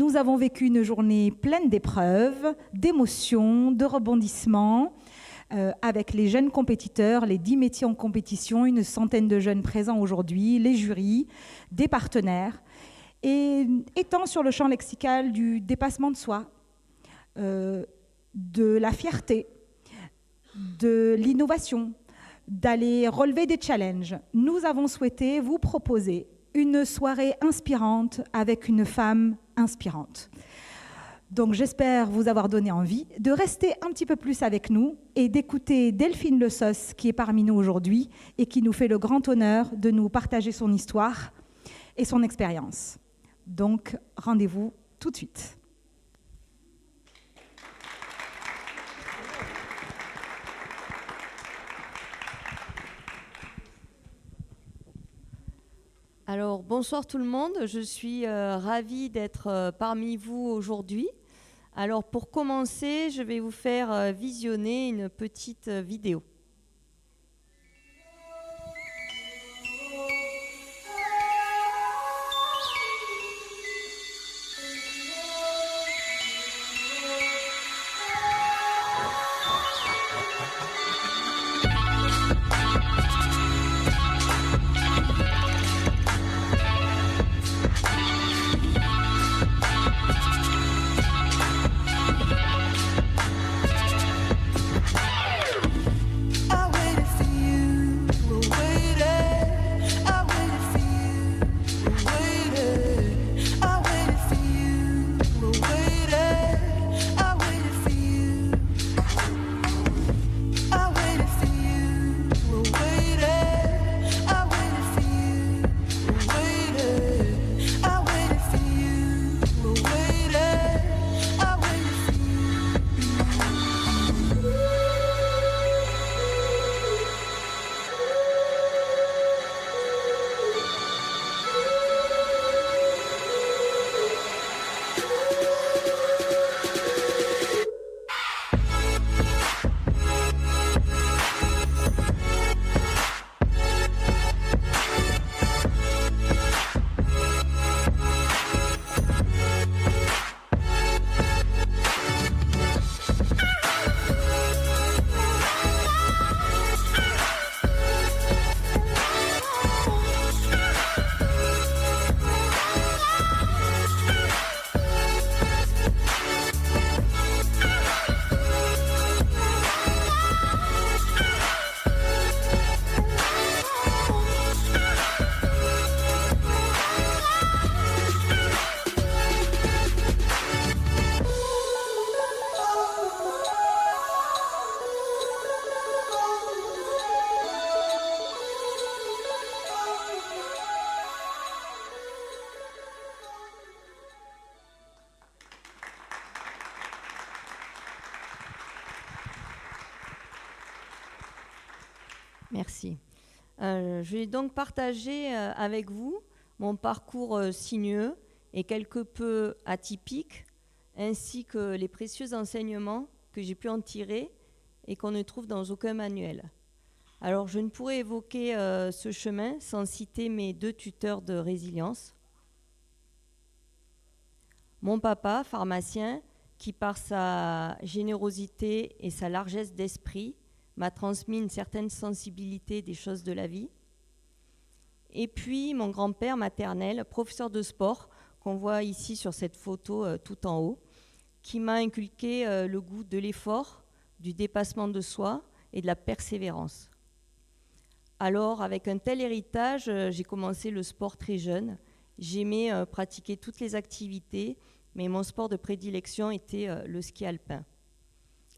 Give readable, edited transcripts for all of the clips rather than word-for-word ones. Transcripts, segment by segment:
Nous avons vécu une journée pleine d'épreuves, d'émotions, de rebondissements, avec les jeunes compétiteurs, les 10 métiers en compétition, une centaine de jeunes présents aujourd'hui, les jurys, des partenaires. Et étant sur le champ lexical du dépassement de soi, de la fierté, de l'innovation, d'aller relever des challenges, nous avons souhaité vous proposer une soirée inspirante avec une femme inspirante. Donc j'espère vous avoir donné envie de rester un petit peu plus avec nous et d'écouter Delphine Le Sos qui est parmi nous aujourd'hui et qui nous fait le grand honneur de nous partager son histoire et son expérience. Donc rendez-vous tout de suite. Alors, bonsoir tout le monde. Je suis ravie d'être parmi vous aujourd'hui. Alors, pour commencer, je vais vous faire visionner une petite vidéo. Merci. Je vais donc partager avec vous mon parcours sinueux et quelque peu atypique, ainsi que les précieux enseignements que j'ai pu en tirer et qu'on ne trouve dans aucun manuel. Alors, je ne pourrais évoquer ce chemin sans citer mes 2 tuteurs de résilience. Mon papa, pharmacien, qui par sa générosité et sa largesse d'esprit m'a transmis une certaine sensibilité des choses de la vie. Et puis mon grand-père maternel, professeur de sport, qu'on voit ici sur cette photo tout en haut, qui m'a inculqué le goût de l'effort, du dépassement de soi et de la persévérance. Alors, avec un tel héritage, j'ai commencé le sport très jeune. J'aimais pratiquer toutes les activités, mais mon sport de prédilection était le ski alpin.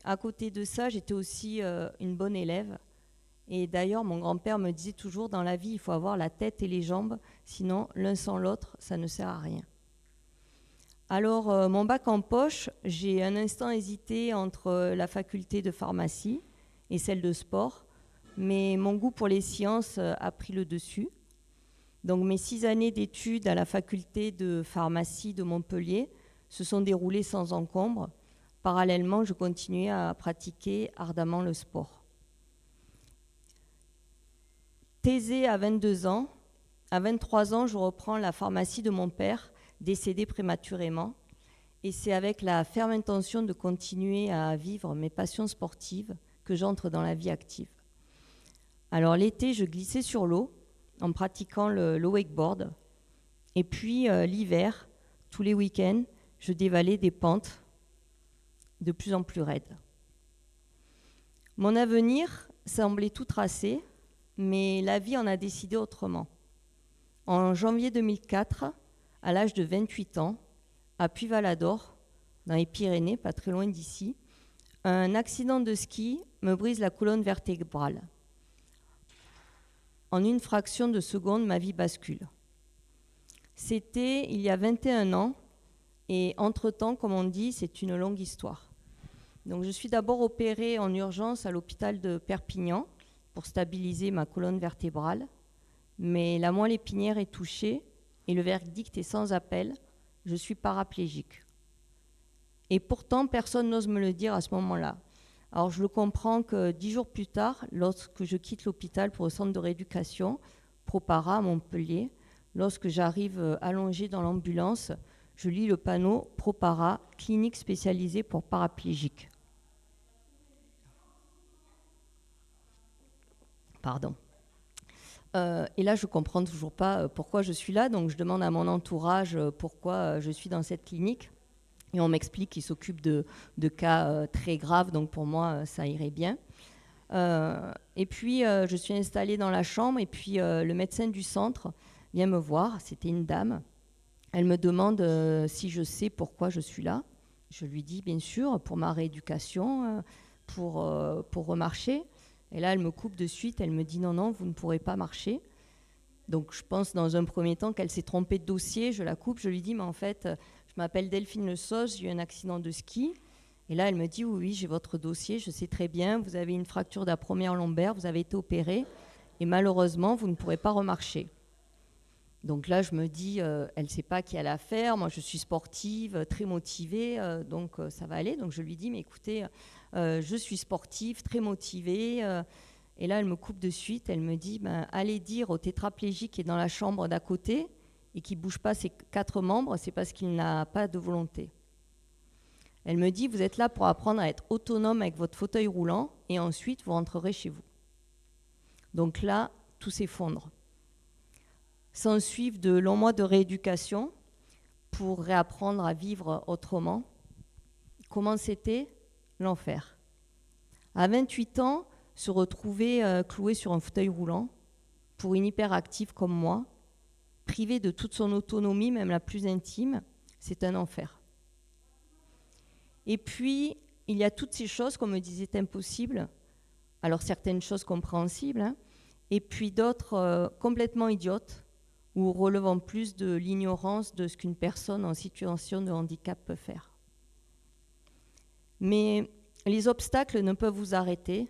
À côté de ça, j'étais aussi une bonne élève. Et d'ailleurs, mon grand-père me disait toujours, dans la vie, il faut avoir la tête et les jambes, sinon l'un sans l'autre, ça ne sert à rien. Alors, mon bac en poche, j'ai un instant hésité entre la faculté de pharmacie et celle de sport, mais mon goût pour les sciences a pris le dessus. Donc, mes 6 années d'études à la faculté de pharmacie de Montpellier se sont déroulées sans encombre. Parallèlement, je continuais à pratiquer ardemment le sport. Thésée à 22 ans, à 23 ans, je reprends la pharmacie de mon père, décédé prématurément. Et c'est avec la ferme intention de continuer à vivre mes passions sportives que j'entre dans la vie active. Alors l'été, je glissais sur l'eau en pratiquant le wakeboard. Et puis l'hiver, tous les week-ends, je dévalais des pentes de plus en plus raides. Mon avenir semblait tout tracé, mais la vie en a décidé autrement. En janvier 2004, à l'âge de 28 ans, à Puy-Valador, dans les Pyrénées, pas très loin d'ici, un accident de ski me brise la colonne vertébrale. En une fraction de seconde, ma vie bascule. C'était il y a 21 ans, et entre-temps, comme on dit, c'est une longue histoire. Donc, je suis d'abord opérée en urgence à l'hôpital de Perpignan pour stabiliser ma colonne vertébrale, mais la moelle épinière est touchée et le verdict est sans appel, je suis paraplégique. Et pourtant, personne n'ose me le dire à ce moment-là. Alors, je le comprends que 10 jours plus tard, lorsque je quitte l'hôpital pour le centre de rééducation, Propara à Montpellier, lorsque j'arrive allongée dans l'ambulance, je lis le panneau Propara, clinique spécialisée pour paraplégiques. Pardon. Et là, je ne comprends toujours pas pourquoi je suis là, donc je demande à mon entourage pourquoi je suis dans cette clinique. Et on m'explique qu'il s'occupe de cas très graves, donc pour moi, ça irait bien. Et puis, je suis installée dans la chambre, et puis le médecin du centre vient me voir, c'était une dame. Elle me demande si je sais pourquoi je suis là. Je lui dis, bien sûr, pour ma rééducation, pour remarcher. Et là, elle me coupe de suite, elle me dit, non, vous ne pourrez pas marcher. Donc, je pense dans un premier temps qu'elle s'est trompée de dossier, je la coupe, je lui dis, mais en fait, je m'appelle Delphine Le Sauce, j'ai eu un accident de ski. Et là, elle me dit, oui, j'ai votre dossier, je sais très bien, vous avez une fracture d'acromion lombaire, vous avez été opérée, et malheureusement, vous ne pourrez pas remarcher. Donc là, je me dis, elle ne sait pas qui elle a affaire, moi je suis sportive, très motivée, donc ça va aller. Donc je lui dis, mais écoutez, je suis sportive, très motivée. Et là, elle me coupe de suite, elle me dit, allez dire au tétraplégique qui est dans la chambre d'à côté et qui ne bouge pas ses 4 membres, c'est parce qu'il n'a pas de volonté. Elle me dit, vous êtes là pour apprendre à être autonome avec votre fauteuil roulant et ensuite vous rentrerez chez vous. Donc là, tout s'effondre. S'ensuivent de longs mois de rééducation pour réapprendre à vivre autrement. Comment c'était ? L'enfer. À 28 ans, se retrouver cloué sur un fauteuil roulant, pour une hyperactive comme moi, privé de toute son autonomie, même la plus intime, c'est un enfer. Et puis, il y a toutes ces choses qu'on me disait impossibles, alors certaines choses compréhensibles, et puis d'autres complètement idiotes, ou relevant plus de l'ignorance de ce qu'une personne en situation de handicap peut faire. Mais les obstacles ne peuvent vous arrêter.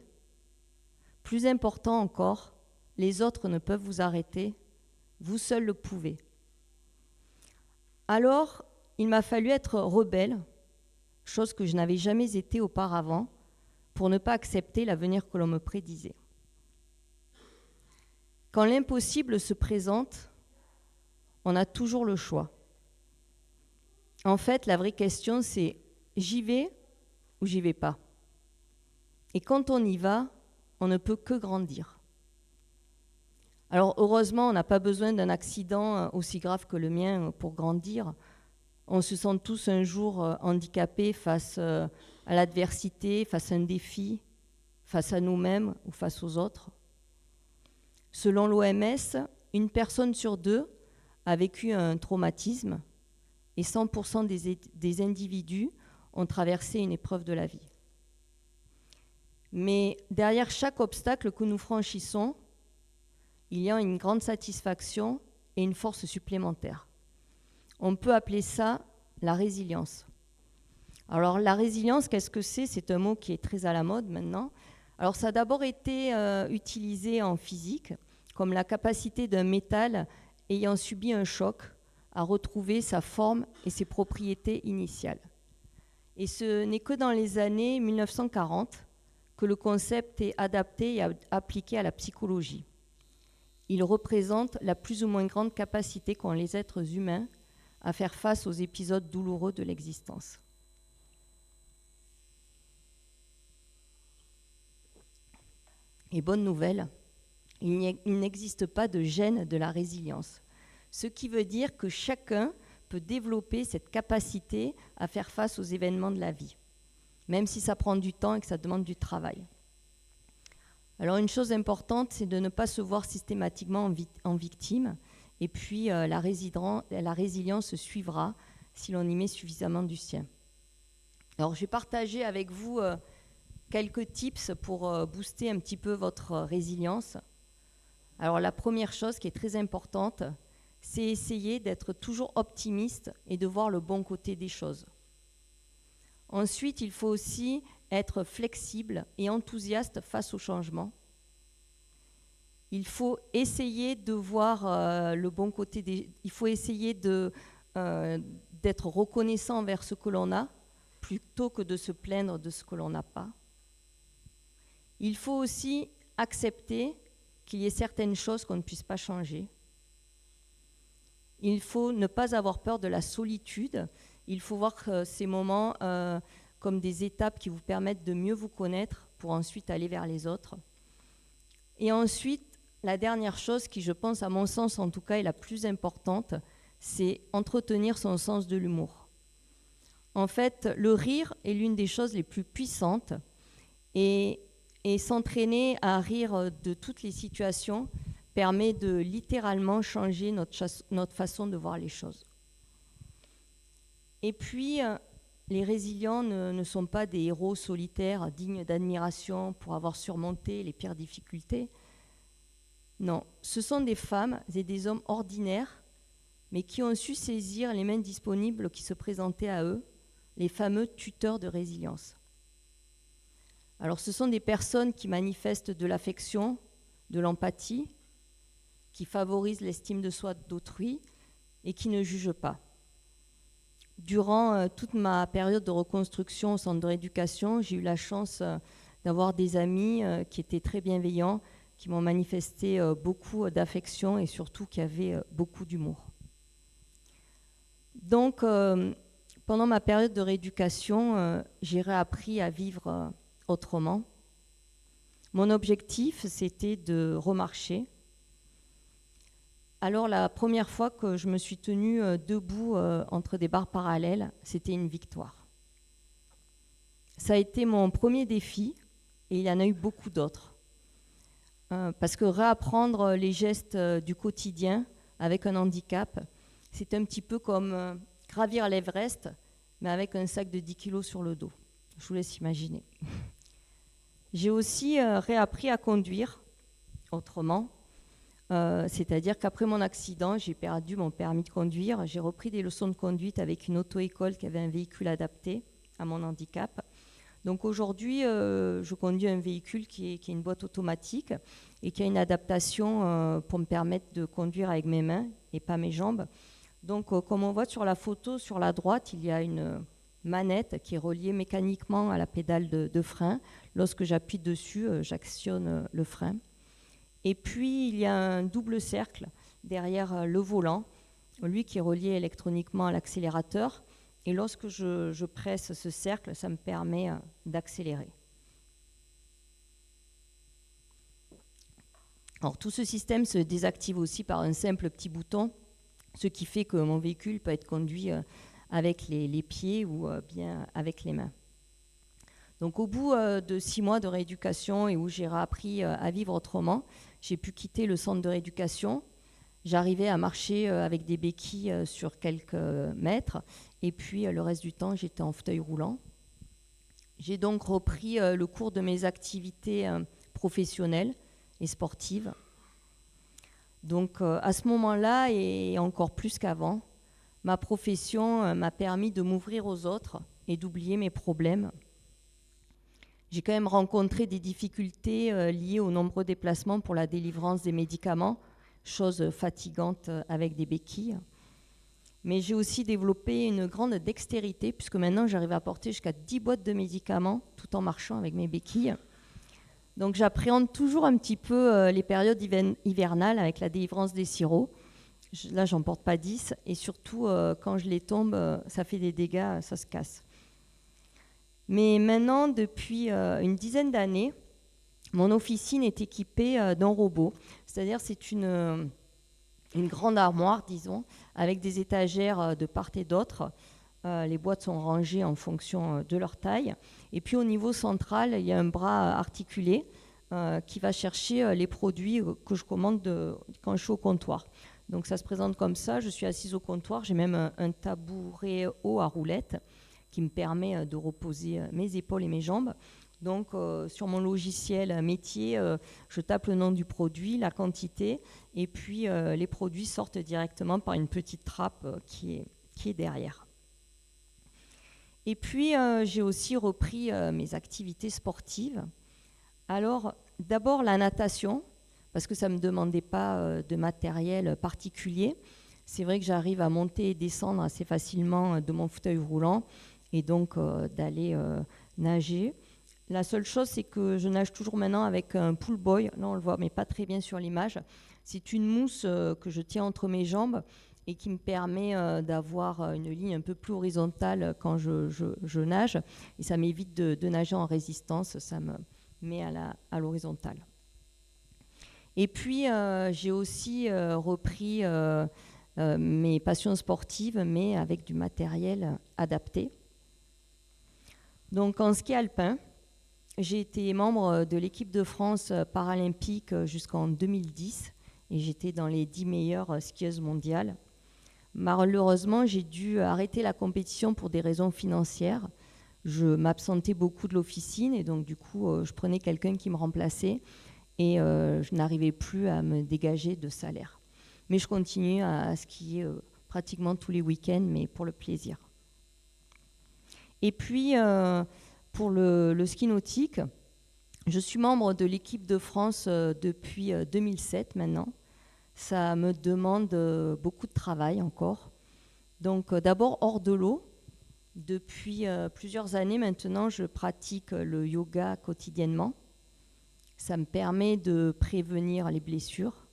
Plus important encore, les autres ne peuvent vous arrêter. Vous seul le pouvez. Alors, il m'a fallu être rebelle, chose que je n'avais jamais été auparavant, pour ne pas accepter l'avenir que l'on me prédisait. Quand l'impossible se présente, on a toujours le choix. En fait, la vraie question, c'est j'y vais ou j'y vais pas. Et quand on y va, on ne peut que grandir. Alors heureusement, on n'a pas besoin d'un accident aussi grave que le mien pour grandir. On se sent tous un jour handicapés face à l'adversité, face à un défi, face à nous-mêmes ou face aux autres. Selon l'OMS, une personne sur 2 a vécu un traumatisme et 100% des individus ont traversé une épreuve de la vie. Mais derrière chaque obstacle que nous franchissons, il y a une grande satisfaction et une force supplémentaire. On peut appeler ça la résilience. Alors la résilience, qu'est-ce que c'est ? C'est un mot qui est très à la mode maintenant. Alors ça a d'abord été utilisé en physique comme la capacité d'un métal ayant subi un choc à retrouver sa forme et ses propriétés initiales. Et ce n'est que dans les années 1940 que le concept est adapté et appliqué à la psychologie. Il représente la plus ou moins grande capacité qu'ont les êtres humains à faire face aux épisodes douloureux de l'existence. Et bonne nouvelle, il n'existe pas de gène de la résilience, ce qui veut dire que chacun peut développer cette capacité à faire face aux événements de la vie, même si ça prend du temps et que ça demande du travail. Alors une chose importante, c'est de ne pas se voir systématiquement en victime, et puis la résilience suivra si l'on y met suffisamment du sien. Alors je vais partager avec vous quelques tips pour booster un petit peu votre résilience. Alors la première chose qui est très importante, c'est essayer d'être toujours optimiste et de voir le bon côté des choses. Ensuite, il faut aussi être flexible et enthousiaste face au changement. Il faut essayer de voir le bon côté il faut essayer d'être reconnaissant envers ce que l'on a, plutôt que de se plaindre de ce que l'on n'a pas. Il faut aussi accepter qu'il y ait certaines choses qu'on ne puisse pas changer. Il faut ne pas avoir peur de la solitude. Il faut voir ces moments comme des étapes qui vous permettent de mieux vous connaître pour ensuite aller vers les autres. Et ensuite, la dernière chose qui, je pense, à mon sens en tout cas, est la plus importante, c'est entretenir son sens de l'humour. En fait, le rire est l'une des choses les plus puissantes et s'entraîner à rire de toutes les situations permet de littéralement changer notre façon de voir les choses. Et puis, les résilients ne sont pas des héros solitaires dignes d'admiration pour avoir surmonté les pires difficultés. Non, ce sont des femmes et des hommes ordinaires, mais qui ont su saisir les mains disponibles qui se présentaient à eux, les fameux tuteurs de résilience. Alors, ce sont des personnes qui manifestent de l'affection, de l'empathie, qui favorisent l'estime de soi d'autrui et qui ne jugent pas. Durant toute ma période de reconstruction au centre de rééducation, j'ai eu la chance d'avoir des amis qui étaient très bienveillants, qui m'ont manifesté beaucoup d'affection et surtout qui avaient beaucoup d'humour. Donc, pendant ma période de rééducation, j'ai réappris à vivre autrement. Mon objectif, c'était de remarcher. Alors, la première fois que je me suis tenue debout entre des barres parallèles, c'était une victoire. Ça a été mon premier défi et il y en a eu beaucoup d'autres. Parce que réapprendre les gestes du quotidien avec un handicap, c'est un petit peu comme gravir l'Everest, mais avec un sac de 10 kilos sur le dos. Je vous laisse imaginer. J'ai aussi réappris à conduire autrement. C'est-à-dire qu'après mon accident, j'ai perdu mon permis de conduire. J'ai repris des leçons de conduite avec une auto-école qui avait un véhicule adapté à mon handicap. Donc aujourd'hui, je conduis un véhicule qui est une boîte automatique et qui a une adaptation pour me permettre de conduire avec mes mains et pas mes jambes. Donc comme on voit sur la photo, sur la droite, il y a une manette qui est reliée mécaniquement à la pédale de frein. Lorsque j'appuie dessus, j'actionne le frein. Et puis, il y a un double cercle derrière le volant, lui qui est relié électroniquement à l'accélérateur. Et lorsque je presse ce cercle, ça me permet d'accélérer. Alors, tout ce système se désactive aussi par un simple petit bouton, ce qui fait que mon véhicule peut être conduit avec les pieds ou bien avec les mains. Donc, au bout de 6 mois de rééducation et où j'ai appris à vivre autrement, j'ai pu quitter le centre de rééducation. J'arrivais à marcher avec des béquilles sur quelques mètres. Et puis, le reste du temps, j'étais en fauteuil roulant. J'ai donc repris le cours de mes activités professionnelles et sportives. Donc, à ce moment-là, et encore plus qu'avant, ma profession m'a permis de m'ouvrir aux autres et d'oublier mes problèmes. J'ai quand même rencontré des difficultés liées aux nombreux déplacements pour la délivrance des médicaments, chose fatigante avec des béquilles. Mais j'ai aussi développé une grande dextérité, puisque maintenant j'arrive à porter jusqu'à 10 boîtes de médicaments tout en marchant avec mes béquilles. Donc j'appréhende toujours un petit peu les périodes hivernales avec la délivrance des sirops. Là, j'en porte pas 10. Et surtout, quand je les tombe, ça fait des dégâts, ça se casse. Mais maintenant, depuis une dizaine d'années, mon officine est équipée d'un robot. C'est-à-dire, c'est une grande armoire, disons, avec des étagères de part et d'autre. Les boîtes sont rangées en fonction de leur taille. Et puis au niveau central, il y a un bras articulé qui va chercher les produits que je commande quand je suis au comptoir. Donc ça se présente comme ça, je suis assise au comptoir, j'ai même un tabouret haut à roulettes qui me permet de reposer mes épaules et mes jambes. Donc sur mon logiciel métier, je tape le nom du produit, la quantité, et puis les produits sortent directement par une petite trappe qui est derrière. Et puis j'ai aussi repris mes activités sportives. Alors d'abord la natation, parce que ça ne me demandait pas de matériel particulier. C'est vrai que j'arrive à monter et descendre assez facilement de mon fauteuil roulant, et donc d'aller nager. La seule chose, c'est que je nage toujours maintenant avec un pool boy. Là, on le voit, mais pas très bien sur l'image. C'est une mousse que je tiens entre mes jambes et qui me permet d'avoir une ligne un peu plus horizontale quand je nage. Et ça m'évite de nager en résistance. Ça me met à l'horizontale. Et puis, j'ai aussi repris mes passions sportives, mais avec du matériel adapté. Donc, en ski alpin, j'ai été membre de l'équipe de France paralympique jusqu'en 2010 et j'étais dans les 10 meilleures skieuses mondiales. Malheureusement, j'ai dû arrêter la compétition pour des raisons financières. Je m'absentais beaucoup de l'officine et donc du coup, je prenais quelqu'un qui me remplaçait et je n'arrivais plus à me dégager de salaire. Mais je continue à skier pratiquement tous les week-ends, mais pour le plaisir. Et puis, pour le ski nautique, je suis membre de l'équipe de France depuis 2007 maintenant. Ça me demande beaucoup de travail encore. Donc d'abord hors de l'eau. Depuis plusieurs années maintenant, je pratique le yoga quotidiennement. Ça me permet de prévenir les blessures,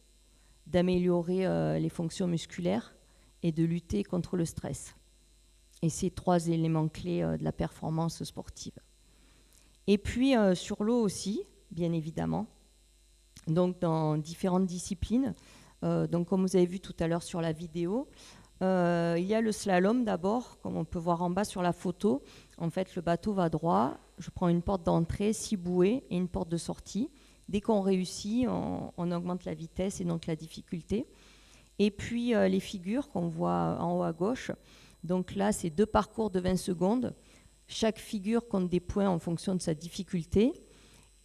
d'améliorer les fonctions musculaires et de lutter contre le stress. Et c'est 3 éléments clés de la performance sportive. Et puis sur l'eau aussi, bien évidemment, donc dans différentes disciplines. Donc comme vous avez vu tout à l'heure sur la vidéo, il y a le slalom d'abord, comme on peut voir en bas sur la photo. En fait, le bateau va droit, je prends une porte d'entrée, 6 bouées et une porte de sortie. Dès qu'on réussit, on augmente la vitesse et donc la difficulté. Et puis les figures qu'on voit en haut à gauche. Donc là, c'est 2 parcours de 20 secondes. Chaque figure compte des points en fonction de sa difficulté.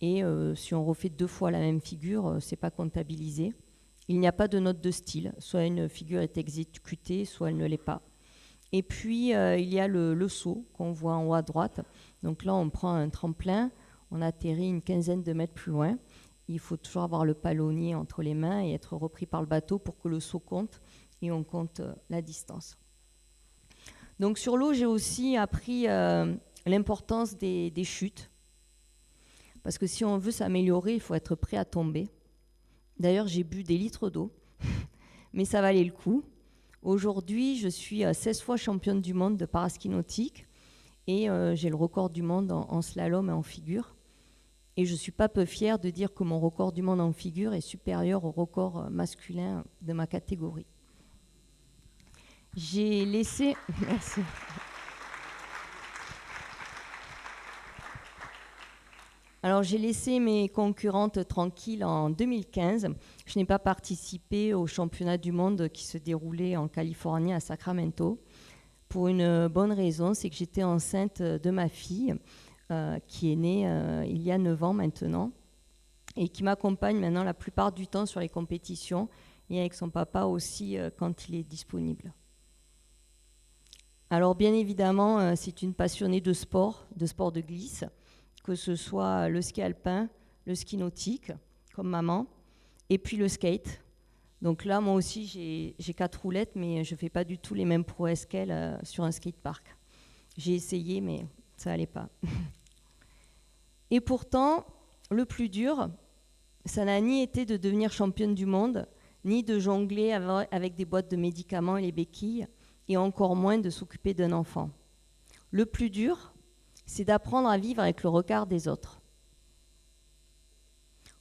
Et si on refait 2 fois la même figure, ce n'est pas comptabilisé. Il n'y a pas de note de style. Soit une figure est exécutée, soit elle ne l'est pas. Et puis, il y a le saut qu'on voit en haut à droite. Donc là, on prend un tremplin, on atterrit une quinzaine de mètres plus loin. Il faut toujours avoir le palonnier entre les mains et être repris par le bateau pour que le saut compte. Et on compte la distance. Donc sur l'eau, j'ai aussi appris l'importance des chutes. Parce que si on veut s'améliorer, il faut être prêt à tomber. D'ailleurs, j'ai bu des litres d'eau, mais ça valait le coup. Aujourd'hui, je suis 16 fois championne du monde de paraski nautique et j'ai le record du monde en slalom et en figure. Et je ne suis pas peu fière de dire que mon record du monde en figure est supérieur au record masculin de ma catégorie. J'ai laissé... Merci. Alors, j'ai laissé mes concurrentes tranquilles en 2015. Je n'ai pas participé au championnat du monde qui se déroulait en Californie, à Sacramento, pour une bonne raison, c'est que j'étais enceinte de ma fille, qui est née il y a 9 ans maintenant, et qui m'accompagne maintenant la plupart du temps sur les compétitions, et avec son papa aussi quand il est disponible. Alors, bien évidemment, c'est une passionnée de sport de glisse, que ce soit le ski alpin, le ski nautique, comme maman, et puis le skate. Donc là, moi aussi, j'ai 4 roulettes, mais je ne fais pas du tout les mêmes prouesses qu'elle sur un skatepark. J'ai essayé, mais ça n'allait pas. Et pourtant, le plus dur, ça n'a ni été de devenir championne du monde, ni de jongler avec des boîtes de médicaments et les béquilles, et encore moins de s'occuper d'un enfant. Le plus dur, c'est d'apprendre à vivre avec le regard des autres.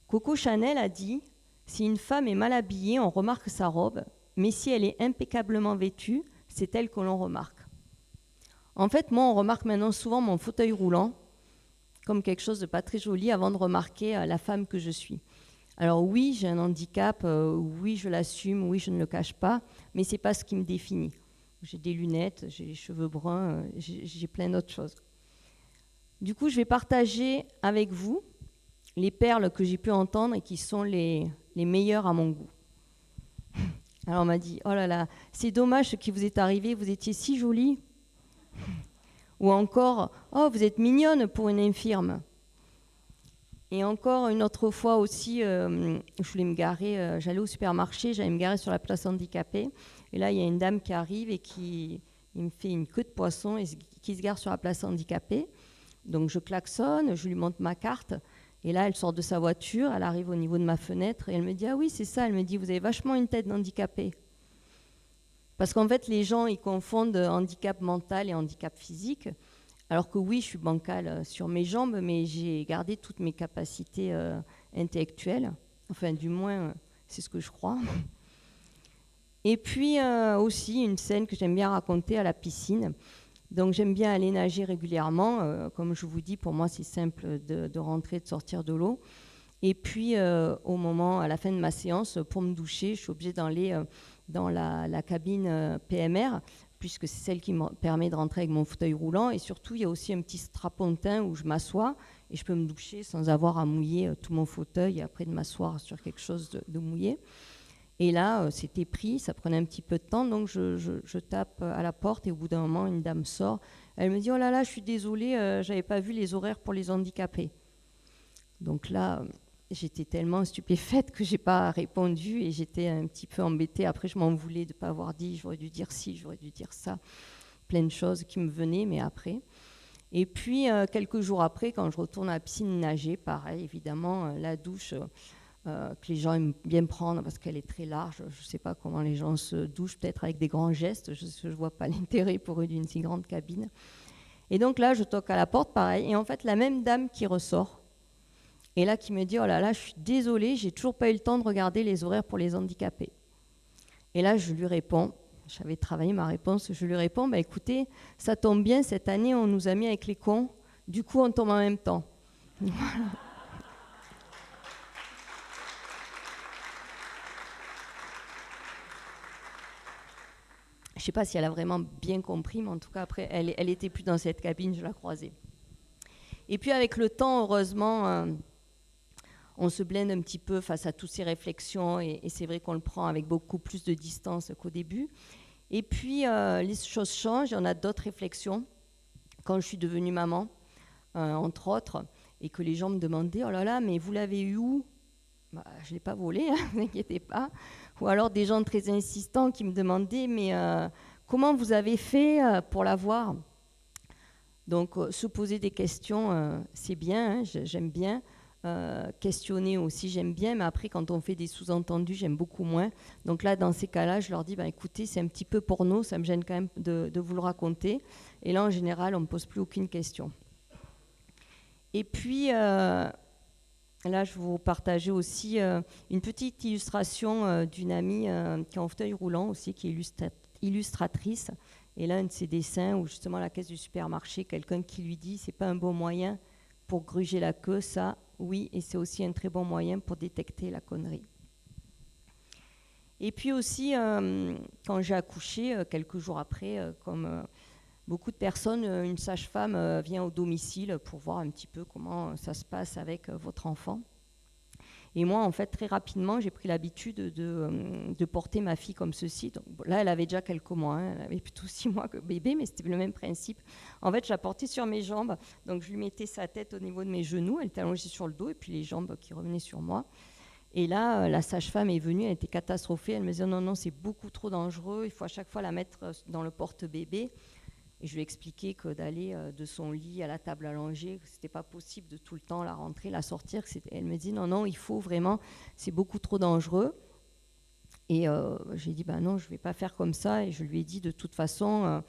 Coco Chanel a dit « Si une femme est mal habillée, on remarque sa robe, mais si elle est impeccablement vêtue, c'est elle que l'on remarque. » En fait, moi, on remarque maintenant souvent mon fauteuil roulant comme quelque chose de pas très joli avant de remarquer la femme que je suis. Alors oui, j'ai un handicap, oui, je l'assume, oui, je ne le cache pas, mais ce n'est pas ce qui me définit. J'ai des lunettes, j'ai les cheveux bruns, j'ai plein d'autres choses. Du coup, je vais partager avec vous les perles que j'ai pu entendre et qui sont les meilleures à mon goût. Alors on m'a dit, oh là là, c'est dommage ce qui vous est arrivé, vous étiez si jolie. Ou encore, oh, vous êtes mignonne pour une infirme. Et encore une autre fois aussi, je voulais me garer, j'allais au supermarché, j'allais me garer sur la place handicapée. Et là, il y a une dame qui arrive et qui me fait une queue de poisson et qui se gare sur la place handicapée. Donc je klaxonne, je lui montre ma carte. Et là, elle sort de sa voiture, elle arrive au niveau de ma fenêtre et elle me dit « Ah oui, c'est ça », elle me dit « Vous avez vachement une tête d'handicapé ». Parce qu'en fait, les gens, ils confondent handicap mental et handicap physique. Alors que oui, je suis bancale sur mes jambes, mais j'ai gardé toutes mes capacités intellectuelles. Enfin, du moins, c'est ce que je crois. Et puis aussi, une scène que j'aime bien raconter à la piscine. Donc j'aime bien aller nager régulièrement. Comme je vous dis, pour moi, c'est simple de rentrer, de sortir de l'eau. Et puis, à la fin de ma séance, pour me doucher, je suis obligée d'aller dans la cabine PMR, puisque c'est celle qui me permet de rentrer avec mon fauteuil roulant. Et surtout, il y a aussi un petit strapontin où je m'assois et je peux me doucher sans avoir à mouiller tout mon fauteuil et après de m'asseoir sur quelque chose de mouillé. Et là, c'était pris, ça prenait un petit peu de temps, donc je tape à la porte et au bout d'un moment, une dame sort. Elle me dit « Oh là là, je suis désolée, je n'avais pas vu les horaires pour les handicapés. » Donc là, j'étais tellement stupéfaite que je n'ai pas répondu et j'étais un petit peu embêtée. Après, je m'en voulais de ne pas avoir dit, j'aurais dû dire ci, j'aurais dû dire ça. Plein de choses qui me venaient, mais après. Et puis, quelques jours après, quand je retourne à la piscine nager, pareil, évidemment, la douche... que les gens aiment bien prendre parce qu'elle est très large. Je ne sais pas comment les gens se douchent, peut-être avec des grands gestes. Je ne vois pas l'intérêt pour eux d'une si grande cabine. Et donc là, je toque à la porte, pareil. Et en fait, la même dame qui ressort, et là, qui me dit « Oh là là, je suis désolée, j'ai toujours pas eu le temps de regarder les horaires pour les handicapés. » Et là, je lui réponds, j'avais travaillé ma réponse, je lui réponds « Bah, écoutez, ça tombe bien, cette année, on nous a mis avec les cons. Du coup, on tombe en même temps. » Voilà. Je ne sais pas si elle a vraiment bien compris, mais en tout cas, après, elle n'était plus dans cette cabine, je la croisais. Et puis, avec le temps, heureusement, on se blinde un petit peu face à toutes ces réflexions, et c'est vrai qu'on le prend avec beaucoup plus de distance qu'au début. Et puis, les choses changent, et on a d'autres réflexions. Quand je suis devenue maman, entre autres, et que les gens me demandaient « Oh là là, mais vous l'avez eu où ?» Bah, je ne l'ai pas volé, ne vous inquiétez pas. Ou alors des gens très insistants qui me demandaient « Mais comment vous avez fait pour l'avoir ?» Donc, se poser des questions, c'est bien, hein, j'aime bien. Questionner aussi, j'aime bien. Mais après, quand on fait des sous-entendus, j'aime beaucoup moins. Donc là, dans ces cas-là, je leur dis bah, « Écoutez, c'est un petit peu porno, ça me gêne quand même de vous le raconter. » Et là, en général, on ne me pose plus aucune question. Et puis... là, je vais vous partager aussi une petite illustration d'une amie qui est en fauteuil roulant aussi, qui est illustratrice. Et là, un de ses dessins où justement à la caisse du supermarché, quelqu'un qui lui dit « c'est pas un bon moyen pour gruger la queue, ça, oui, et c'est aussi un très bon moyen pour détecter la connerie. » Et puis aussi, quand j'ai accouché, quelques jours après, comme... beaucoup de personnes, une sage-femme vient au domicile pour voir un petit peu comment ça se passe avec votre enfant. Et moi, en fait, très rapidement, j'ai pris l'habitude de porter ma fille comme ceci. Donc, là, elle avait déjà quelques mois, hein, elle avait plutôt 6 mois que bébé, mais c'était le même principe. En fait, je la portais sur mes jambes, donc je lui mettais sa tête au niveau de mes genoux, elle était allongée sur le dos, et puis les jambes qui revenaient sur moi. Et là, la sage-femme est venue, elle était catastrophée, elle me disait « Non, non, c'est beaucoup trop dangereux, il faut à chaque fois la mettre dans le porte-bébé ». Et je lui ai expliqué que d'aller de son lit à la table allongée, ce n'était pas possible de tout le temps la rentrer, la sortir. Elle me dit non, non, il faut vraiment, c'est beaucoup trop dangereux. Et j'ai dit, non, je ne vais pas faire comme ça. Et je lui ai dit, de toute façon,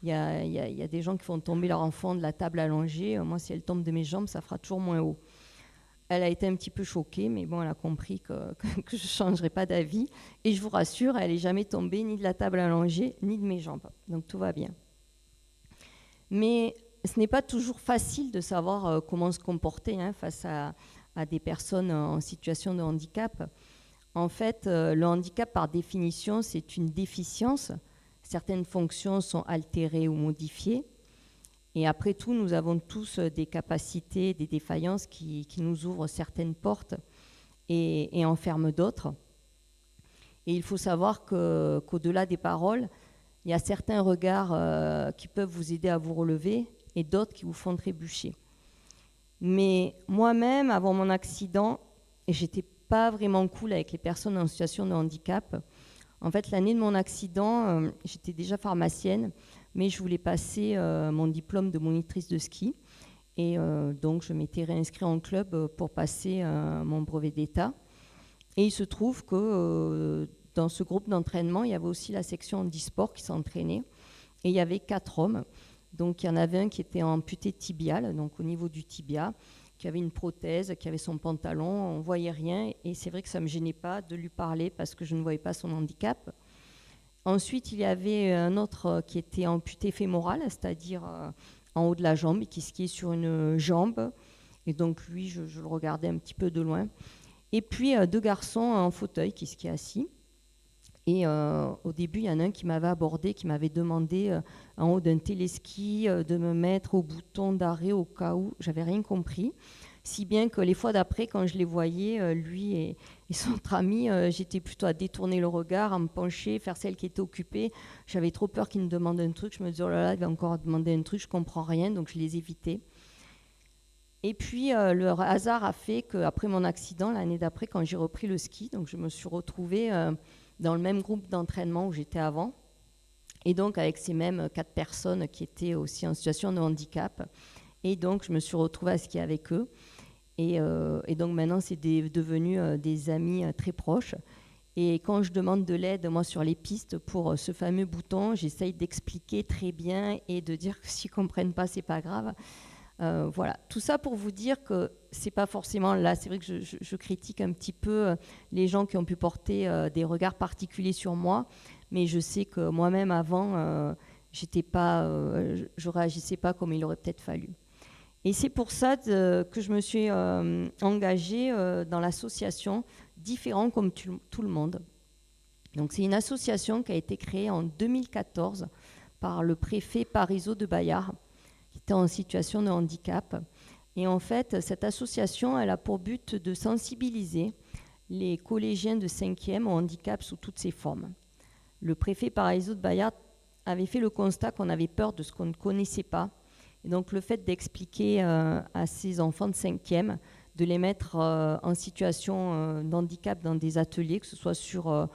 il y a des gens qui font tomber leur enfant de la table allongée. Moi, si elle tombe de mes jambes, ça fera toujours moins haut. Elle a été un petit peu choquée, mais bon, elle a compris que je ne changerai pas d'avis. Et je vous rassure, elle n'est jamais tombée ni de la table allongée, ni de mes jambes. Donc tout va bien. Mais ce n'est pas toujours facile de savoir comment se comporter face à des personnes en situation de handicap. En fait, le handicap, par définition, c'est une déficience. Certaines fonctions sont altérées ou modifiées. Et après tout, nous avons tous des capacités, des défaillances qui nous ouvrent certaines portes et en ferment d'autres. Et il faut savoir qu'au-delà des paroles, il y a certains regards qui peuvent vous aider à vous relever et d'autres qui vous font trébucher. Mais moi-même, avant mon accident, j'étais pas vraiment cool avec les personnes en situation de handicap. En fait, l'année de mon accident, j'étais déjà pharmacienne, mais je voulais passer mon diplôme de monitrice de ski. Et donc, je m'étais réinscrite en club pour passer mon brevet d'État. Et il se trouve que dans ce groupe d'entraînement, il y avait aussi la section handisport qui s'entraînait. Et il y avait 4 hommes. Donc, il y en avait un qui était amputé tibial, donc au niveau du tibia, qui avait une prothèse, qui avait son pantalon, on ne voyait rien. Et c'est vrai que ça ne me gênait pas de lui parler parce que je ne voyais pas son handicap. Ensuite, il y avait un autre qui était amputé fémoral, c'est-à-dire en haut de la jambe, et qui skiait sur une jambe. Et donc, lui, je le regardais un petit peu de loin. Et puis, 2 garçons en fauteuil qui skiaient assis. Et au début, il y en a un qui m'avait abordé, qui m'avait demandé en haut d'un téléski de me mettre au bouton d'arrêt au cas où. J'avais rien compris. Si bien que les fois d'après, quand je les voyais, lui et son autre ami, j'étais plutôt à détourner le regard, à me pencher, faire celle qui était occupée. J'avais trop peur qu'ils me demandent un truc. Je me disais, oh là là, il va encore demander un truc, je comprends rien, donc je les évitais. Et puis, le hasard a fait qu'après mon accident, l'année d'après, quand j'ai repris le ski, donc je me suis retrouvée dans le même groupe d'entraînement où j'étais avant, et donc avec ces mêmes 4 personnes qui étaient aussi en situation de handicap. Et donc, je me suis retrouvée à skier avec eux. Et donc, maintenant, c'est devenu des amis très proches. Et quand je demande de l'aide, moi, sur les pistes, pour ce fameux bouton, j'essaye d'expliquer très bien et de dire que s'ils ne comprennent pas, ce n'est pas grave. Voilà, tout ça pour vous dire que c'est pas forcément là. C'est vrai que je critique un petit peu les gens qui ont pu porter des regards particuliers sur moi, mais je sais que moi-même avant, je réagissais pas comme il aurait peut-être fallu. Et c'est pour ça que je me suis engagée dans l'association Différents comme tout le monde. Donc c'est une association qui a été créée en 2014 par le préfet Parisot de Bayard, qui était en situation de handicap. Et en fait, cette association, elle a pour but de sensibiliser les collégiens de 5e au handicap sous toutes ses formes. Le préfet Parisot de Bayard avait fait le constat qu'on avait peur de ce qu'on ne connaissait pas. Et donc le fait d'expliquer à ces enfants de 5e, de les mettre en situation d'handicap dans des ateliers, que ce soit sur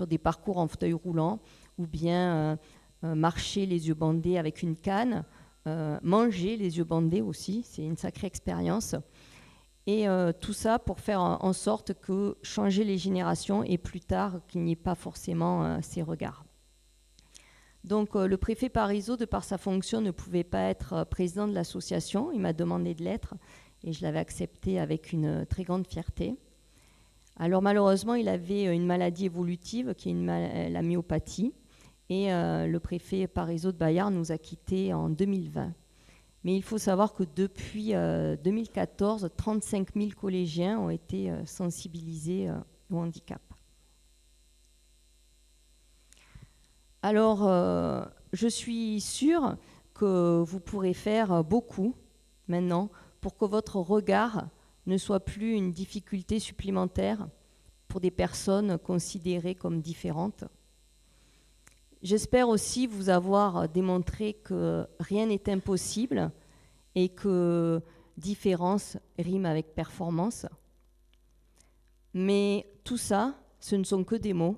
des parcours en fauteuil roulant, ou bien marcher les yeux bandés avec une canne, manger les yeux bandés aussi, c'est une sacrée expérience. Et tout ça pour faire en sorte que changer les générations et plus tard qu'il n'y ait pas forcément ces regards. Donc le préfet Parisot, de par sa fonction, ne pouvait pas être président de l'association. Il m'a demandé de l'être et je l'avais accepté avec une très grande fierté. Alors malheureusement, il avait une maladie évolutive qui est la myopathie. Et le préfet Parisot de Bayard nous a quittés en 2020. Mais il faut savoir que depuis 2014, 35 000 collégiens ont été sensibilisés au handicap. Alors, je suis sûre que vous pourrez faire beaucoup maintenant pour que votre regard ne soit plus une difficulté supplémentaire pour des personnes considérées comme différentes. J'espère aussi vous avoir démontré que rien n'est impossible et que différence rime avec performance. Mais tout ça, ce ne sont que des mots.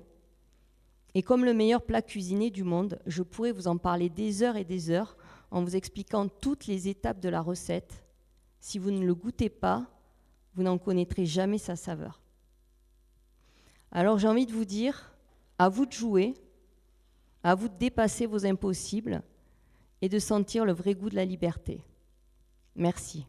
Et comme le meilleur plat cuisiné du monde, je pourrais vous en parler des heures et des heures en vous expliquant toutes les étapes de la recette. Si vous ne le goûtez pas, vous n'en connaîtrez jamais sa saveur. Alors j'ai envie de vous dire, À vous de jouer, à vous de dépasser vos impossibles et de sentir le vrai goût de la liberté. Merci.